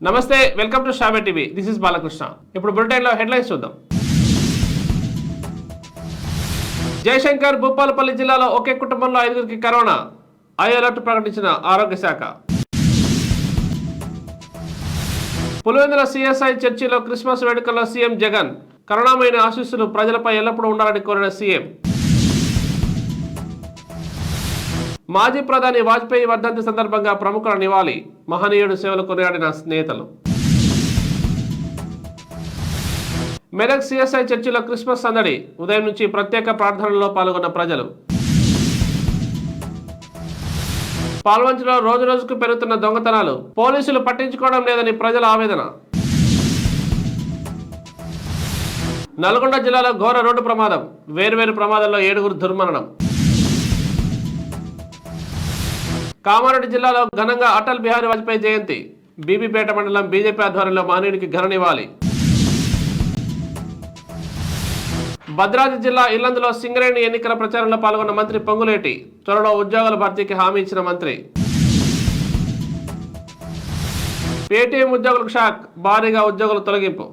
నమస్తే, welcome to Shravya TV. This is Balakrishna. ఇప్పుడు బులెటిన్లో హెడ్లైన్స్ చూద్దాం. జయశంకర్, భూపాలపల్లి జిల్లాలో ఒకే కుటుంబంలో 5గురికి కరోనా. హై అలర్ట్ ప్రకటించిన ఆరోగ్య శాఖ. పులివెందుల సిఎస్ఐ చర్చిలో క్రిస్మస్ వేడుకల్లో సీఎం జగన్. కరుణామయన ఆశీస్సులు ప్రజలపై ఎల్లప్పుడూ ఉండాలని కోరిన సీఎం. మాజీ ప్రధాని వాజ్పేయి వర్ధంతి సందర్భంగా ప్రముఖుల నివాళి. మహనీయుడు సేవలు కొనియాడిన నేతలు. మెదక్ సిఎస్ఐ చర్చిలో క్రిస్మస్ సందడి. ఉదయం నుంచి ప్రత్యేక ప్రార్థనల్లో పాల్గొన్న ప్రజలు. పాల్వంచలో రోజు రోజుకు పెరుగుతున్న దొంగతనాలు. పోలీసులు పట్టించుకోవడం లేదని ప్రజల ఆవేదన. నల్గొండ జిల్లాలో ఘోర రోడ్డు ప్రమాదం. వేర్వేరు ప్రమాదాల్లో 7గురు దుర్మరణం. కామారెడ్డి జిల్లాలో ఘనంగా అటల్ బిహారీ వాజ్పేయి జయంతి. బీబీపేట మండలం బీజేపీ ఆధ్వర్యంలో మహనీయుడికి ఘన నివాళి. భద్రాద్రి జిల్లా ఇల్లందులో సింగరేణి ఎన్నికల ప్రచారంలో పాల్గొన్న మంత్రి పొంగులేటి. త్వరలో ఉద్యోగాల భర్తీకి హామీ ఇచ్చిన మంత్రి. పేటీఎం ఉద్యోగులకు షాక్. భారీగా ఉద్యోగుల తొలగింపు.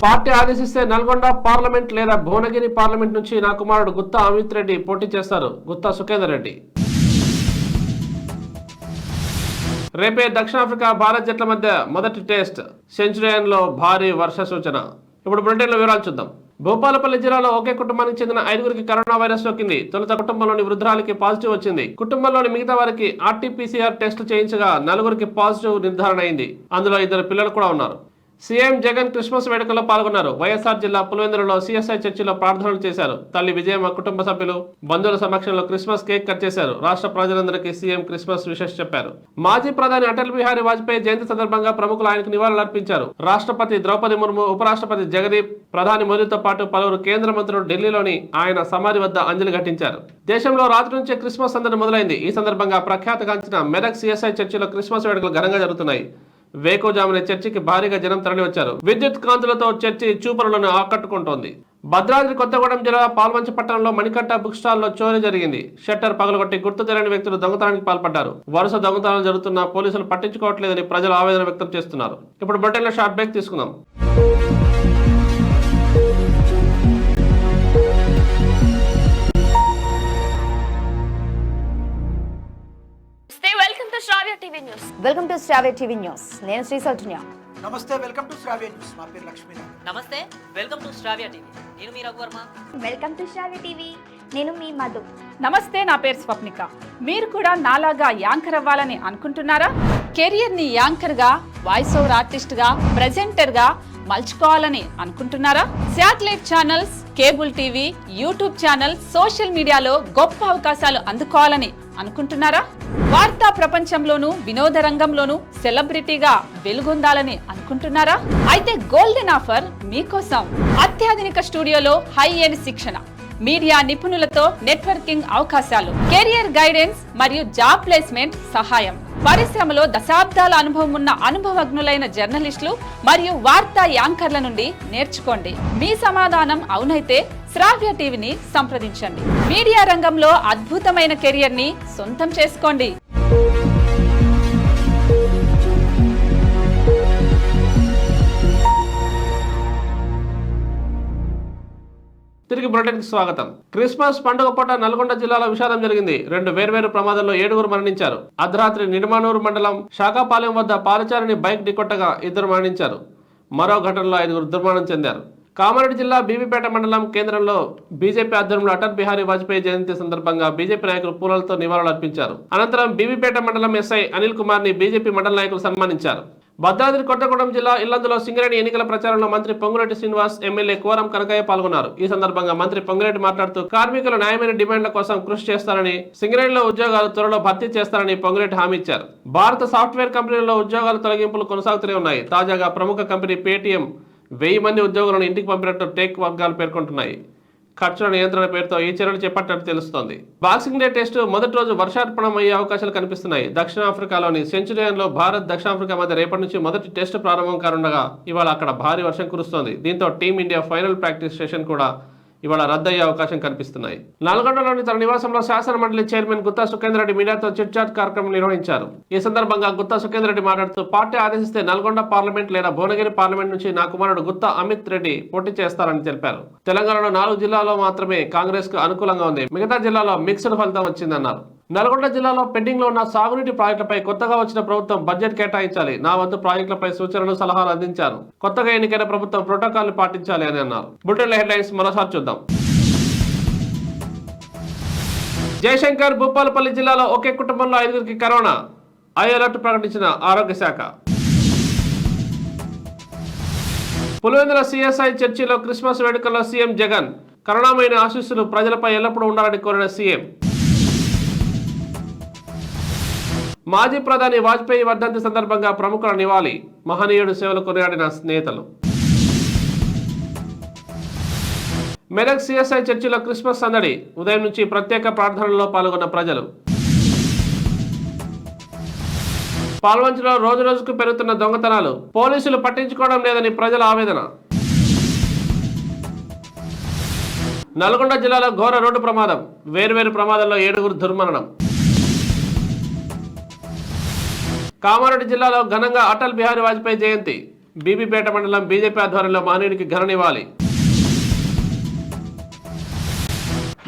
పార్టీ ఆదేశిస్తే నల్గొండ పార్లమెంట్ లేదా భువనగిరి పార్లమెంట్ నుంచి నా కుమారుడు గుత్తా అమిత్ రెడ్డి పోటీ చేస్తారు. గుత్తా సుఖేందర్ రెడ్డి. రేపే దక్షిణాఫ్రికా భారత్ జట్ల మధ్య మొదటి టెస్ట్. సెంచురియన్లో భారీ వర్ష సూచన. ఇప్పుడు బులెటిన్లో వివరాలు చూద్దాం. భూపాలపల్లి జిల్లాలో ఒకే కుటుంబానికి చెందిన 5గురికి కరోనా వైరస్ సోకింది. తొలుత కుటుంబంలోని వృద్ధురాలికి పాజిటివ్ వచ్చింది. కుటుంబంలోని మిగతా వారికి ఆర్టీపీసీఆర్ టెస్టు చేయించగా 4గురికి పాజిటివ్ నిర్ధారణ అయింది. అందులో 2 పిల్లలు కూడా ఉన్నారు. సీఎం జగన్ క్రిస్మస్ వేడుకల్లో పాల్గొన్నారు. వైఎస్ఆర్ జిల్లా పులివెందులలో సిఎస్ఐ చర్చిలో ప్రార్థనలు చేశారు. తల్లి విజయమ్మ కుటుంబ సభ్యులు బంధువుల సమక్షంలో క్రిస్మస్ కేక్ కట్ చేశారు. రాష్ట్ర ప్రజలందరికీ సీఎం క్రిస్మస్ విషెస్ చెప్పారు. మాజీ ప్రధాని అటల్ బిహారీ వాజ్పేయి జయంతి సందర్భంగా ప్రముఖులు ఆయనకు నివాళులర్పించారు. రాష్ట్రపతి ద్రౌపది ముర్ము, ఉపరాష్ట్రపతి జగదీప్, ప్రధాని మోదీతో పాటు పలువురు కేంద్ర మంత్రులు ఢిల్లీలోని ఆయన సమాధి వద్ద అంజలి ఘటించారు. దేశంలో రాత్రి నుంచే క్రిస్మస్ సందడి మొదలైంది. ఈ సందర్భంగా ప్రఖ్యాతగాంచిన మెదక్ సిఎస్ఐ చర్చిలో క్రిస్మస్ వేడుకలు ఘనంగా జరుగుతున్నాయి. వేకోజామునే చర్చికి భారీగా జనం తరలి వచ్చారు. విద్యుత్ కాంతులతో చర్చి చూపరులను ఆకట్టుకుంటోంది. భద్రాద్రి కొత్తగూడెం జిల్లా పాల్వంచ పట్టణంలో మణికట్ట బుక్ స్టాల్ లో చోరీ జరిగింది. షట్టర్ పగలగొట్టి గుర్తు తెలియని వ్యక్తులు దొంగతనానికి పాల్పడ్డారు. వరుస దొంగతనాలు జరుగుతున్నా పోలీసులు పట్టించుకోవట్లేదని ప్రజలు ఆవేదన వ్యక్తం చేస్తున్నారు. ఇప్పుడు బులెటిన్లో షార్ట్ బ్రేక్ తీసుకుందాం. Welcome to Shravya TV news. నేను శ్రీ సౌజన్య. నమస్తే, వెల్కమ్ టు శ్రావ్య న్యూస్. నా పేరు లక్ష్మీ. నమస్తే, వెల్కమ్ టు శ్రావ్య టీవీ. నేను మీ Raghuvarma. Welcome to Shravya TV. నేను మీ మధు. నమస్తే, నా పేరు స్వప్నిక. మీరు కూడా నాలాగా యాంకర్ అవ్వాలని అనుకుంటున్నారా? కెరియర్ ని యాంకర్ గా, వాయిస్ ఓవర్ ఆర్టిస్ట్ గా, ప్రెజెంటర్ గా మలుచుకోవాలని అనుకుంటున్నారా? Satellite channels, cable TV, YouTube channel, social మీడియాలో గొప్ప అవకాశాలు అందుకోవాలని అనుకుంటున్నారా? వార్తా ప్రపంచంలోనూ వినోద రంగంలోనూ సెలబ్రిటీగా వెలుగొందాలని అనుకుంటున్నారా? అయితే గోల్డెన్ ఆఫర్ మీకోసం. అత్యాధునిక స్టూడియోలో హై ఎండ్ శిక్షణ, మీడియా నిపుణులతో నెట్వర్కింగ్ అవకాశాలు, కెరియర్ గైడెన్స్ మరియు జాబ్ ప్లేస్మెంట్ సహాయం. పరిశ్రమలో దశాబ్దాల అనుభవం ఉన్న అనుభవజ్ఞులైన జర్నలిస్టులు మరియు వార్తా యాంకర్ల నుండి నేర్చుకోండి. మీ సమాధానం అవునైతే శ్రావ్య టీవీని సంప్రదించండి. మీడియా రంగంలో అద్భుతమైన కెరియర్ ని సొంతం చేసుకోండి. తిరిగి బులెటిన్కి స్వాగతం. క్రిస్మస్ పండుగ పూట నల్గొండ జిల్లాలో విషాదం జరిగింది. 2 వేర్వేరు ప్రమాదాల్లో 7గురు మరణించారు. అర్ధరాత్రి నిడమానూరు మండలం శాఖాపాలెం వద్ద పాదచారిని బైక్ ఢీకొట్టగా 2 మరణించారు. మరో ఘటనలో 5గురు దుర్మరణం చెందారు. కామారెడ్డి జిల్లా బీబీపేట మండలం కేంద్రంలో బీజేపీ ఆధ్వర్యంలో అటల్ బిహారీ వాజ్పేయి జయంతి సందర్భంగా బీజేపీ నాయకులు పూలతో నివాళులు అర్పించారు. అనంతరం బీబీపేట మండలం ఎస్ఐ అనిల్ కుమార్ ని బీజేపీ మండల నాయకులు సన్మానించారు. భద్రాద్రి కొత్తగూడెం జిల్లా ఇల్లందులో సింగరేణి ఎన్నికల ప్రచారంలో మంత్రి పొంగులేటి శ్రీనివాస్, ఎమ్మెల్యే కోరం కనకయ్య పాల్గొన్నారు. ఈ సందర్భంగా మంత్రి పొంగులేటి మాట్లాడుతూ కార్మికుల న్యాయమైన డిమాండ్ల కోసం కృషి చేస్తారని, సింగరేణిలో ఉద్యోగాలు త్వరలో భర్తీ చేస్తారని పొంగులేటి హామీ ఇచ్చారు. భారత సాఫ్ట్వేర్ కంపెనీల్లో ఉద్యోగాల తొలగింపులు కొనసాగుతూనే ఉన్నాయి. తాజాగా ప్రముఖ కంపెనీ పేటీఎం 1000 మంది ఉద్యోగులను ఇంటికి పంపినట్టు టెక్ వర్గాలు పేర్కొంటున్నాయి. ఖర్చుల నియంత్రణ పేరుతో ఈ చర్యలు చేపట్టినట్టు తెలుస్తోంది. బాక్సింగ్ డే టెస్టు మొదటి రోజు వర్షార్పణం అయ్యే అవకాశాలు కనిపిస్తున్నాయి. దక్షిణాఫ్రికాలోని సెంచురియన్లో భారత్ దక్షిణాఫ్రికా మధ్య రేపటి నుంచి మొదటి టెస్టు ప్రారంభం కానుండగా ఇవాళ అక్కడ భారీ వర్షం కురుస్తోంది. దీంతో టీమిండియా ఫైనల్ ప్రాక్టీస్ సెషన్ కూడా ఇవాళ రద్దయ్యే అవకాశం కనిపిస్తున్నాయి. నల్గొండలోని తన నివాసంలో శాసన మండలి చైర్మన్ గుత్తా సుఖేందర్ రెడ్డి మీడియాతో చిట్ చాట్ కార్యక్రమం నిర్వహించారు. ఈ సందర్భంగా గుత్తా సుఖేందర్ రెడ్డి మాట్లాడుతూ పార్టీ ఆదేశిస్తే నల్గొండ పార్లమెంట్ లేదా భువనగిరి పార్లమెంట్ నుంచి నా కుమారుడు గుత్తా అమిత్ రెడ్డి పోటీ చేస్తారని తెలిపారు. తెలంగాణలో 4 జిల్లాల్లో మాత్రమే కాంగ్రెస్ కు అనుకూలంగా ఉంది, మిగతా జిల్లాలో మిక్స్డ్ ఫలితం వచ్చిందన్నారు. నల్గొండ జిల్లాలో పెండింగ్ లో ఉన్న సాగునీటి ప్రాజెక్టులపై కొత్తగా వచ్చిన ప్రభుత్వం బడ్జెట్ కేటాయించాలి, నా వంతు ప్రాజెక్టులపై సూచనలు సలహాలు అందించారు. కొత్తగా ఎన్నికైన ప్రభుత్వం ప్రోటోకాల్ పాటించాలి అని అన్నారు. బులెటిన్ హెడ్లైన్స్ మరోసారి చూద్దాం. జయశంకర్ భూపాలపల్లి జిల్లాలో ఒకే కుటుంబంలో 5గురికి కరోనా, హై అలర్ట్ ప్రకటించిన ఆరోగ్య శాఖ. పులివెందుల సిఎస్ఐ చర్చిలో క్రిస్మస్ వేడుకల్లో సీఎం జగన్, కరుణామయని ఆశీస్సులు ప్రజలపై ఎల్లప్పుడూ ఉండాలని కోరిన సీఎం. మాజీ ప్రధాని వాజ్పేయి వర్ధంతి సందర్భంగా ప్రముఖుల నివాళి, మహనీయుడు సేవలు కొనియాడిన నేతలు. మెదక్ సిఎస్ఐ చర్చిలో క్రిస్మస్ సందడి, ఉదయం నుంచి ప్రత్యేక ప్రార్థనల్లో పాల్గొన్న ప్రజలు. పాల్వంచలో రోజు రోజుకు పెరుగుతున్న దొంగతనాలు, పోలీసులు పట్టించుకోవడం లేదని ప్రజల ఆవేదన. నల్గొండ జిల్లాలో ఘోర రోడ్డు ప్రమాదం, వేర్వేరు ప్రమాదాల్లో 7గురు దుర్మరణం. కామారెడ్డి జిల్లాలో ఘనంగా అటల్ బిహారీ వాజ్పేయి జయంతి, బీబీపేట మండలం బీజేపీ ఆధ్వర్యంలో మహనీయుడికి ఘన నివాళి.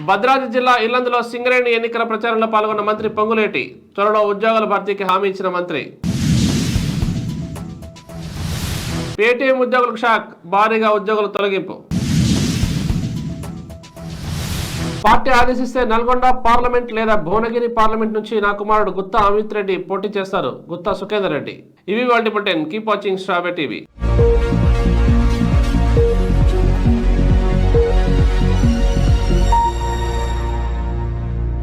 భద్రాద్రి జిల్లా ఇల్లందులో సింగరేణి ఎన్నికల ప్రచారంలో పాల్గొన్న మంత్రి పొంగులేటి, త్వరలో ఉద్యోగాల భర్తీకి హామీ ఇచ్చిన మంత్రి. పేటీఎం ఉద్యోగులకు షాక్, భారీగా ఉద్యోగుల తొలగింపు. పార్టీ ఆదేశిస్తే నల్గొండ పార్లమెంట్ లేదా భువనగిరి పార్లమెంట్ నుంచి నా కుమారుడు గుత్తా అమిత్ రెడ్డి పోటీ చేస్తారు, గుత్తా సుఖేందర్ రెడ్డి. ఇవి వాటి బులెటిన్. కీప్ వాచింగ్ శ్రావ్య టీవీ.